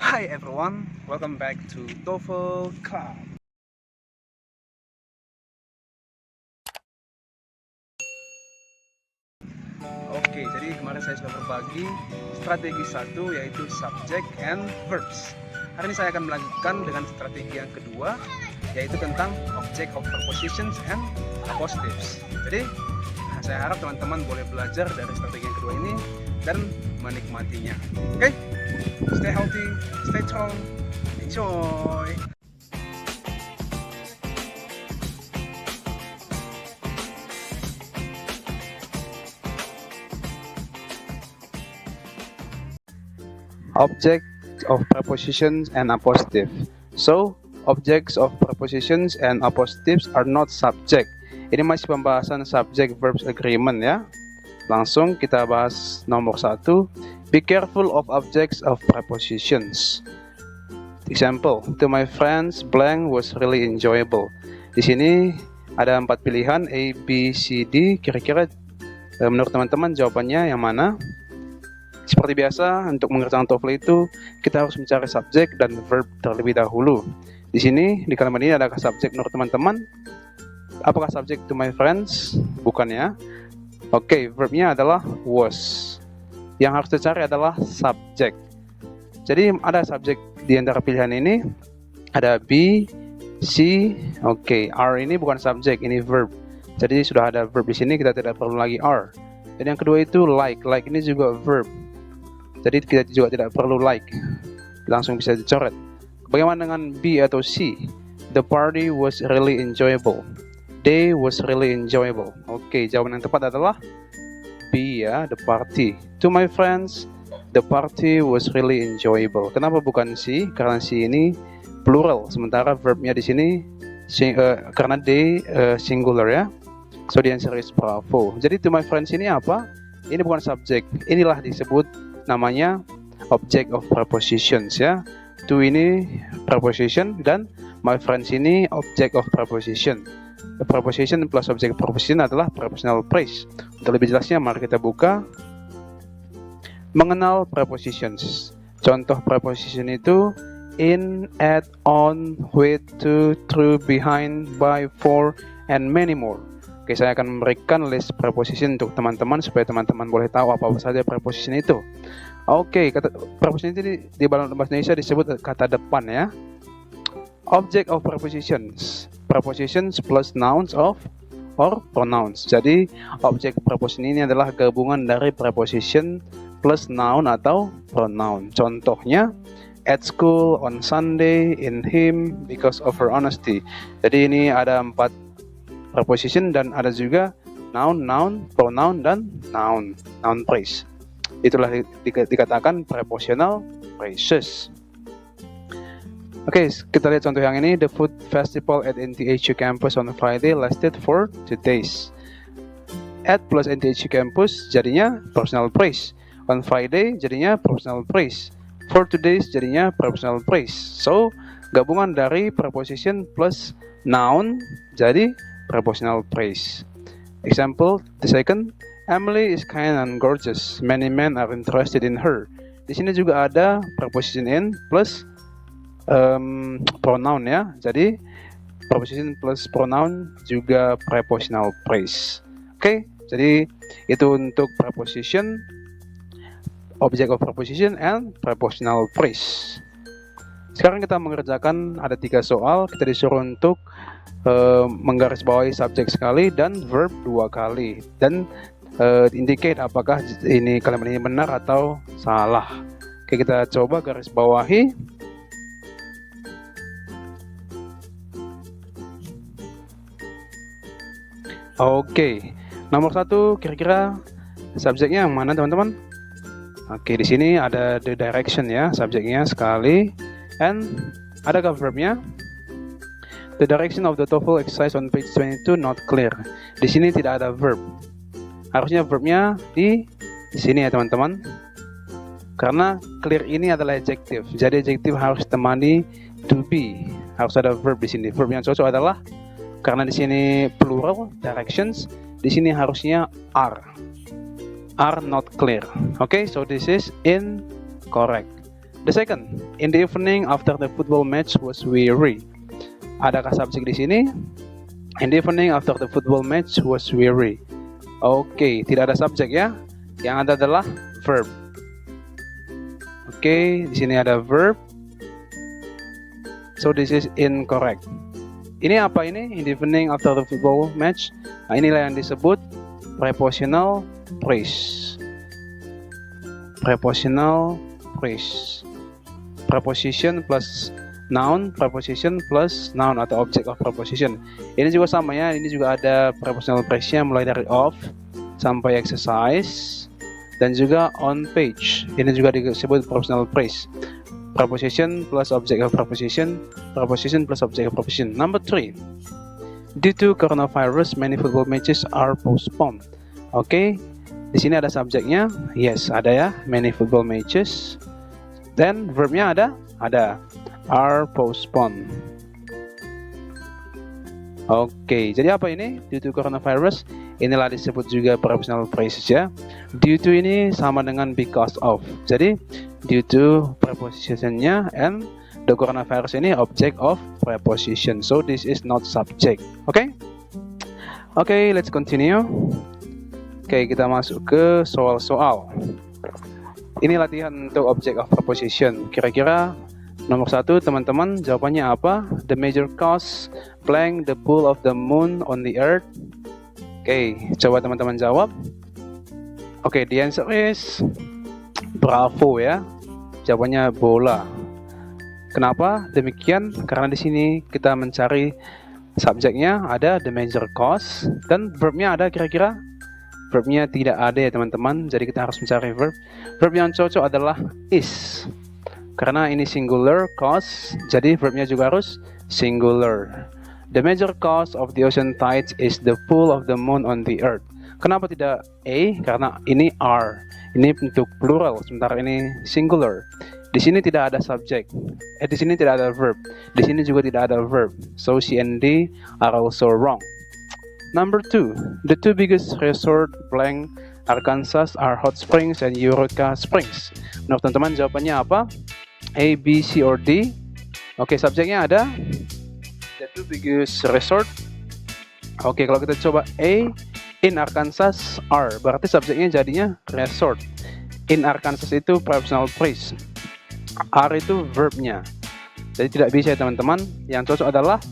Hi everyone, welcome back to TOEFL Club. Oke, jadi kemarin saya sudah berbagi strategi satu yaitu subject and verbs. Hari ini saya akan melanjutkan dengan strategi yang kedua yaitu tentang object of prepositions and appositives. Jadi saya harap teman-teman boleh belajar dari strategi yang kedua ini dan menikmatinya. Oke, stay healthy, stay strong, enjoy. Object of prepositions and appositive. So, objects of prepositions and appositives are not subject. Ini masih pembahasan subject verbs agreement ya. Langsung kita bahas nomor 1. Be careful of objects of prepositions. Example, to my friends, blank was really enjoyable. Di sini ada 4 pilihan A, B, C, D. Kira-kira menurut teman-teman jawabannya yang mana? Seperti biasa, untuk mengerjakan TOEFL itu kita harus mencari subjek dan verb terlebih dahulu. Di sini, di kalimat ini adakah subjek menurut teman-teman? Apakah subjek to my friends? Bukan ya. Oke, verbnya adalah was. Yang harus dicari adalah subjek. Jadi ada subjek di antara pilihan ini. Ada B, C, oke. R ini bukan subjek, ini verb. Jadi sudah ada verb di sini, kita tidak perlu lagi R. Dan yang kedua itu like. Like ini juga verb. Jadi kita juga tidak perlu like, langsung bisa dicoret. Bagaimana dengan B atau C? The party was really enjoyable. They was really enjoyable. Oke, jawaban yang tepat adalah B ya, the party. To my friends, the party was really enjoyable. Kenapa bukan C? Karena C ini plural, sementara verbnya di sini karena they singular ya. So the answer is bravo. Jadi to my friends ini apa? Ini bukan subjek. Inilah disebut namanya object of prepositions ya. To ini preposition dan my friends ini object of preposition. The preposition plus object of preposition adalah prepositional phrase. Untuk lebih jelasnya mari kita buka mengenal prepositions. Contoh preposition itu in, at, on, with, to, through, behind, by, for, and many more. Oke, saya akan memberikan list preposition untuk teman-teman supaya teman-teman boleh tahu apa saja preposition itu. Oke, kata preposition itu di dalam bahasa Indonesia disebut kata depan ya. Object of prepositions. Prepositions plus nouns of or pronouns. Jadi, objek preposition ini adalah gabungan dari preposition plus noun atau pronoun. Contohnya, at school, on Sunday, in him, because of her honesty. Jadi ini ada 4 preposition dan ada juga noun, pronoun, dan noun phrase. Itulah dikatakan prepositional phrases. Oke, kita lihat contoh yang ini. The food festival at NTHU campus on Friday lasted for 2 days. At plus NTHU campus jadinya prepositional phrase. On Friday jadinya prepositional phrase. For 2 days jadinya prepositional phrase. So, gabungan dari preposition plus noun jadi prepositional phrase. Example, the second, Emily is kind and gorgeous. Many men are interested in her. Di sini juga ada preposition in plus pronoun ya. Jadi preposition plus pronoun juga prepositional phrase. Oke, jadi itu untuk preposition, object of preposition, and prepositional phrase. Sekarang kita mengerjakan ada 3 soal. Kita disuruh untuk menggarisbawahi subjek sekali dan verb 2 kali dan indicate apakah ini kalimat ini benar atau salah. Oke, kita coba garis bawahi. Oke, nomor 1 kira-kira subjeknya yang mana teman-teman? Oke, di sini ada the direction ya, subjeknya sekali, and adakah verbnya? The direction of the TOEFL exercise on page 22 not clear. Di sini tidak ada verb. Harusnya verbnya di sini ya teman-teman. Karena clear ini adalah adjective. Jadi adjective harus temani to be. Harus ada verb di sini. Verb yang cocok adalah karena di sini plural directions, di sini harusnya are not clear. Okay, so this is incorrect. The second, in the evening after the football match was weary. Adakah subjek di sini? In the evening after the football match was weary. Oke, tidak ada subjek ya. Yang ada adalah verb. Oke, di sini ada verb. So this is incorrect. Ini apa ini? In the evening after the football match. Nah, inilah yang disebut prepositional phrase. Prepositional phrase. Preposition plus noun, preposition plus noun atau object of preposition. Ini juga sama ya, ini juga ada prepositional phrase-nya mulai dari of sampai exercise dan juga on page. Ini juga disebut prepositional phrase. Preposition plus object of preposition, preposition plus object of preposition. Number 3. Due to coronavirus, many football matches are postponed. Oke, di sini ada subjeknya. Yes, ada ya, many football matches. Dan verbnya ada. Are postponed. Oke, jadi apa ini? Due to coronavirus, inilah disebut juga prepositional phrases ya. Due to ini sama dengan because of. Jadi due to prepositionnya and the coronavirus ini object of preposition. So this is not subject. Oke? Oke, let's continue. Oke, kita masuk ke soal-soal. Ini latihan untuk object of preposition. Kira-kira nomor 1, teman-teman, jawabannya apa? The major cause blank the pull of the moon on the earth. Oke, coba teman-teman jawab. Oke, the answer is bravo ya. Jawabannya bola. Kenapa demikian? Karena di sini kita mencari subjeknya ada the major cause dan verbnya ada kira-kira. Verbnya tidak ada ya teman-teman. Jadi kita harus mencari verb. Verb yang cocok adalah is. Karena ini singular cause, jadi verbnya juga harus singular. The major cause of the ocean tides is the pull of the moon on the earth. Kenapa tidak a? Karena ini are. Ini bentuk plural, sementara ini singular. Di sini tidak ada subject. Di sini tidak ada verb. Di sini juga tidak ada verb. So C and D are also wrong. Number 2, the two biggest resort blank Arkansas are Hot Springs and Eureka Springs. Menurut teman-teman jawabannya apa? A, B, C, or D? Oke, subjeknya ada the two biggest resort. Oke, kalau kita coba A, in Arkansas are, berarti subjeknya jadinya resort. In Arkansas itu prepositional phrase. Are itu verbnya. Jadi tidak bisa ya teman-teman. Yang cocok adalah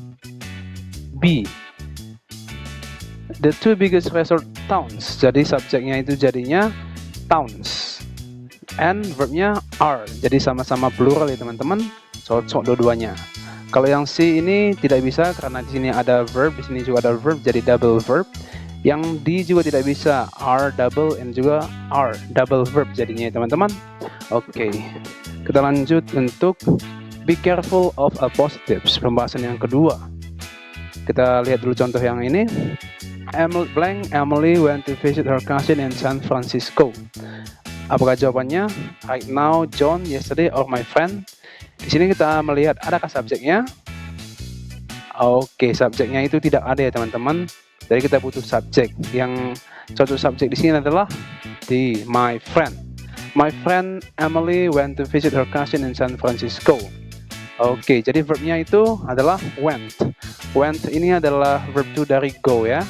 B. The two biggest resort towns. Jadi subjeknya itu jadinya towns. And verbnya are, jadi sama-sama plural ya teman-teman, cocok dua-duanya. Kalau yang C ini tidak bisa karena di sini ada verb, di sini juga ada verb, jadi double verb. Yang D juga tidak bisa, are double and juga are double verb jadinya ya teman-teman. Oke, kita lanjut untuk be careful of apostrophes, pembahasan yang kedua. Kita lihat dulu contoh yang ini. Emily went to visit her cousin in San Francisco. Apakah jawabannya right now, John, yesterday, or my friend? Di sini kita melihat adakah subjeknya? Oke, subjeknya itu tidak ada ya teman-teman. Jadi kita butuh subjek. Yang cocok subjek di sini adalah di my friend. My friend Emily went to visit her cousin in San Francisco. Oke, jadi verbnya itu adalah went. Went ini adalah verb 2 dari go ya.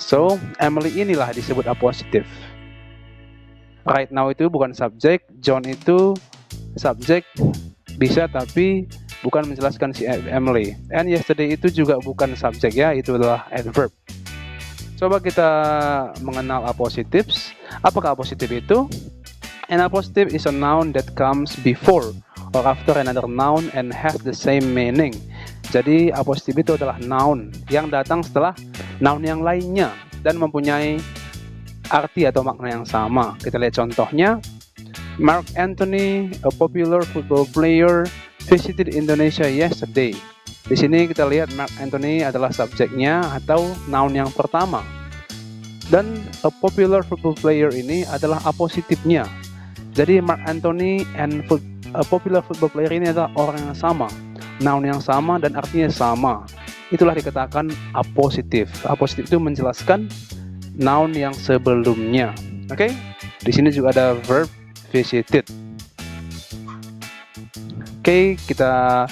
So, Emily inilah disebut apositif. Right now itu bukan subjek, John itu subjek bisa tapi bukan menjelaskan si Emily. And yesterday itu juga bukan subjek ya, itu adalah adverb. Coba kita mengenal apositives. Apakah apositif itu? An apositive is a noun that comes before or after another noun and has the same meaning. Jadi apositif itu adalah noun yang datang setelah noun yang lainnya dan mempunyai arti atau makna yang sama. Kita lihat contohnya. Mark Anthony, a popular football player, visited Indonesia yesterday. Di sini kita lihat Mark Anthony adalah subjeknya atau noun yang pertama. Dan a popular football player ini adalah apositifnya. Jadi Mark Anthony and a popular football player ini adalah orang yang sama, noun yang sama dan artinya sama. Itulah dikatakan apositif. Apositif itu menjelaskan noun yang sebelumnya. Oke? Di sini juga ada verb visited. Oke, kita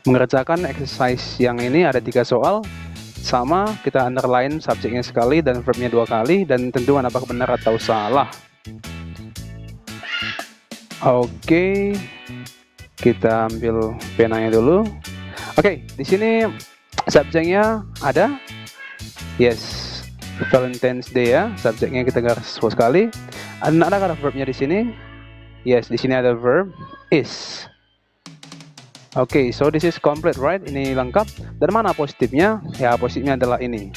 mengerjakan exercise yang ini ada 3 soal. Sama, kita underline subjeknya sekali dan verbnya 2 kali, dan tentukan apakah benar atau salah. Oke, kita ambil penanya dulu. Oke, di sini subjeknya ada, yes, Valentine's Day ya. Subjeknya kita garis sekali. Ada verbnya di sini? Yes, di sini ada verb is. Oke, so this is complete, right? Ini lengkap. Dan mana positifnya? Ya, positifnya adalah ini.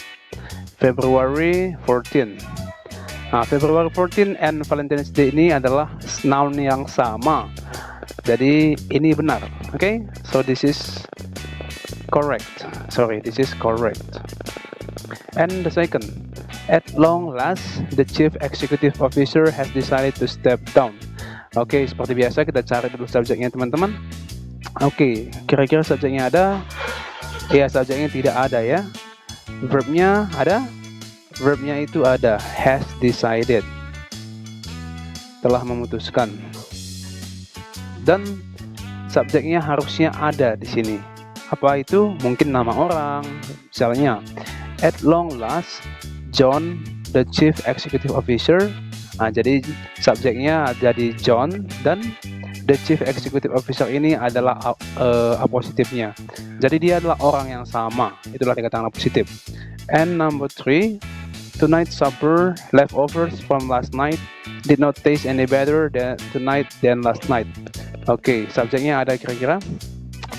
February 14. Nah, February 14 and Valentine's Day ini adalah noun yang sama. Jadi ini benar. Oke, so this is correct. Sorry, this is correct. And the second, at long last, the chief executive officer has decided to step down. Oke, seperti biasa kita cari dulu subjeknya teman-teman. Oke, kira-kira subjeknya ada? Ya, subjeknya tidak ada ya. Verbnya ada? Verbnya itu ada, has decided, telah memutuskan. Dan subjeknya harusnya ada di sini. Apa itu? Mungkin nama orang. Misalnya, at long last, John, the chief executive officer. Nah, jadi subjeknya jadi John dan the chief executive officer ini adalah apositifnya. Jadi dia adalah orang yang sama. Itulah dikatakan apositif. And number 3, tonight's supper leftovers from last night did not taste any better tonight than last night. Oke, subjeknya ada kira-kira?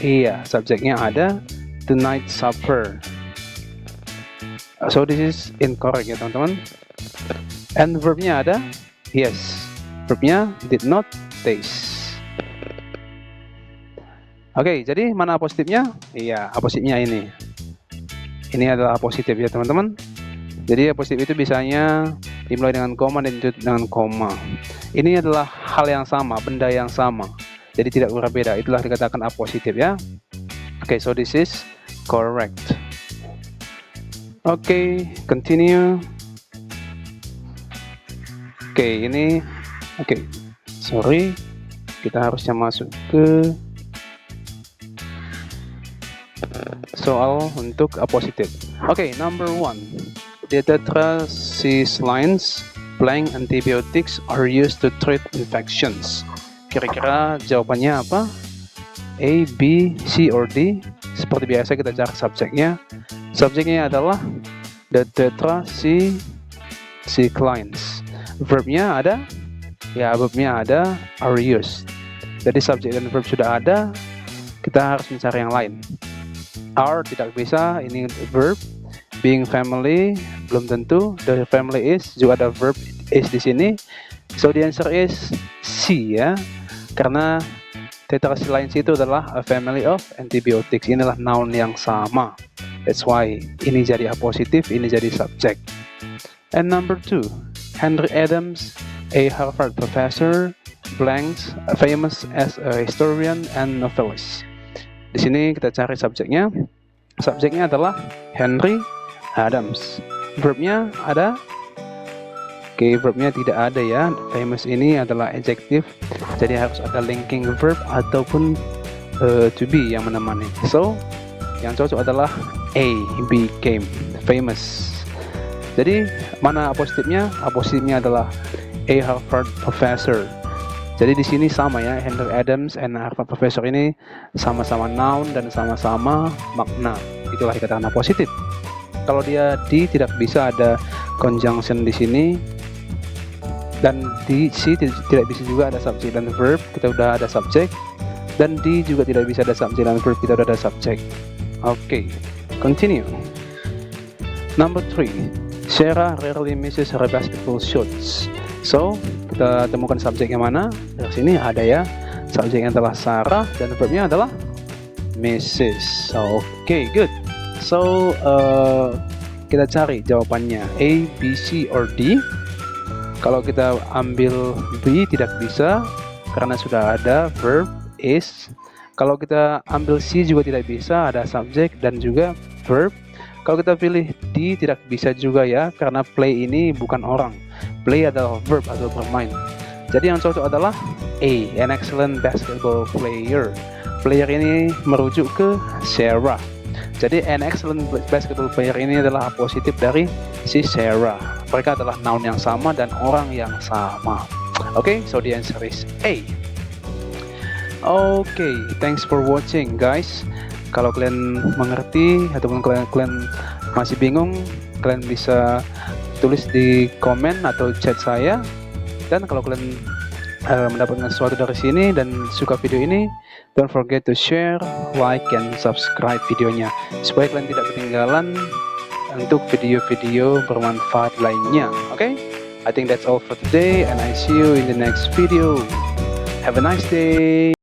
Iya, subjeknya ada, tonight's supper. So this is incorrect ya teman-teman. And verbnya ada? Yes, verbnya did not taste. Oke, jadi mana positifnya? Iya, positifnya ini. Ini adalah positif ya teman-teman. Jadi positif itu biasanya dimulai dengan koma dan ditutup dengan koma. Ini adalah hal yang sama, benda yang sama. Jadi tidak berbeda. Itulah dikatakan apositif ya. Oke, so this is correct. Oke, continue. Oke, ini sorry. Kita harusnya masuk ke soal untuk apositif. Oke, number 1. The tetracyclines blank antibiotics are used to treat infections. Kira-kira jawabannya apa? A, B, C, or D? Seperti biasa kita cari subjeknya. Subjeknya adalah the tetracyclines. Verbnya ada? Ya, verbnya ada, are used. Jadi subjek dan verb sudah ada, kita harus mencari yang lain. Are tidak bisa, ini verb. Being family belum tentu. The family is juga ada verb is di sini. So the answer is C ya. Karena tetracyclines itu adalah a family of antibiotics. Inilah noun yang sama. That's why ini jadi apositif, ini jadi subject. And number 2, Henry Adams, a Harvard professor, blanks, famous as a historian and novelist. Di sini kita cari subjeknya. Subjeknya adalah Henry Adams. Verbnya ada? Oke, verbnya tidak ada ya. Famous ini adalah adjective, jadi harus ada linking verb ataupun to be yang menemani. So, yang cocok adalah A, became famous. Jadi mana apositifnya? Apositifnya adalah a Harvard professor. Jadi di sini sama ya, Henry Adams and Harvard professor ini sama-sama noun dan sama-sama makna. Itulah dikatakan apositif. Kalau dia di tidak bisa ada conjunction di sini, dan di C tidak bisa juga ada subject dan verb. Kita udah ada subject, dan di juga tidak bisa ada subject dan verb. Kita udah ada subject. Oke, continue. Number 3, Sarah rarely misses her basketball shots. So, kita temukan subjek yang mana? Dari sini ada ya. Subjeknya adalah Sarah dan verbnya adalah misses. Oke, good. So, kita cari jawabannya A, B, C, or D. Kalau kita ambil B tidak bisa karena sudah ada verb is. Kalau kita ambil C juga tidak bisa, ada subjek dan juga verb. Kalau kita pilih D tidak bisa juga ya, karena play ini bukan orang. Play adalah verb atau bermain. Jadi yang cocok adalah A, an excellent basketball player. player ini merujuk ke Sarah. Jadi an excellent basketball player ini adalah positif dari si Sarah. Mereka adalah noun yang sama dan orang yang sama. Okay, so the answer is A. Okay, thanks for watching guys. Kalau kalian mengerti ataupun kalian masih bingung, kalian bisa tulis di komen atau chat saya. Dan kalau kalian mendapatkan sesuatu dari sini dan suka video ini, don't forget to share, like, and subscribe videonya supaya kalian tidak ketinggalan untuk video-video bermanfaat lainnya. Okay? I think that's all for today, and I see you in the next video. Have a nice day.